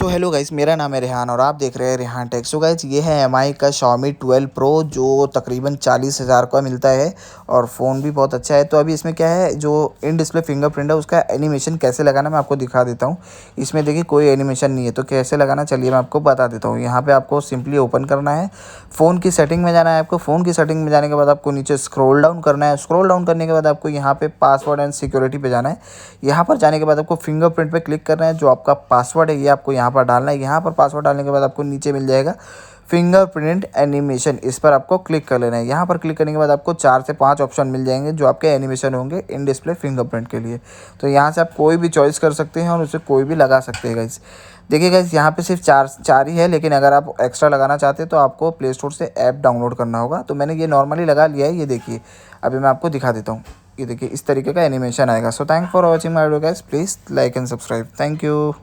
तो hello guys, मेरा नाम है रेहान और आप देख रहे हैं रेहान टेक। सो गाइस, ये है एमआई का Xiaomi 12 Pro जो तकरीबन 40,000 का मिलता है और फ़ोन भी बहुत अच्छा है। तो अभी इसमें क्या है, जो इन डिस्प्ले फिंगरप्रिंट है उसका एनिमेशन कैसे लगाना मैं आपको दिखा देता हूँ। इसमें देखिए कोई एनिमेशन नहीं है, तो कैसे लगाना चलिए मैं आपको बता देता हूँ। यहाँ पर आपको सिंपली ओपन करना है, फ़ोन की सेटिंग में जाना है आपको। फ़ोन की सेटिंग में जाने के बाद आपको नीचे स्क्रॉल डाउन करना है। स्क्रॉल डाउन करने के बाद आपको यहाँ पे पासवर्ड एंड सिक्योरिटी पे जाना है। यहाँ पर जाने के बाद आपको फिंगरप्रिंट पे क्लिक करना है। जो आपका पासवर्ड है ये आपको यहाँ पर डालना है। यहाँ पर पासवर्ड डालने के बाद आपको नीचे मिल जाएगा फिंगरप्रिंट एनिमेशन, इस पर आपको क्लिक कर लेना है। यहाँ पर क्लिक करने के बाद आपको 4 से 5 ऑप्शन मिल जाएंगे जो आपके एनिमेशन होंगे इन डिस्प्ले फिंगरप्रिंट के लिए। तो यहाँ से आप कोई भी चॉइस कर सकते हैं और उसे कोई भी लगा सकते हैं गाइस। देखिए गाइस, यहाँ पे सिर्फ चार ही है, लेकिन अगर आप एक्स्ट्रा लगाना चाहते हैं तो आपको प्ले स्टोर से ऐप डाउनलोड करना होगा। तो मैंने ये नॉर्मली लगा लिया है, ये देखिए। अभी मैं आपको दिखा देता हूँ। ये देखिए इस तरीके का एनिमेशन आएगा। So thank for watching my video guys, please like and subscribe. Thank you.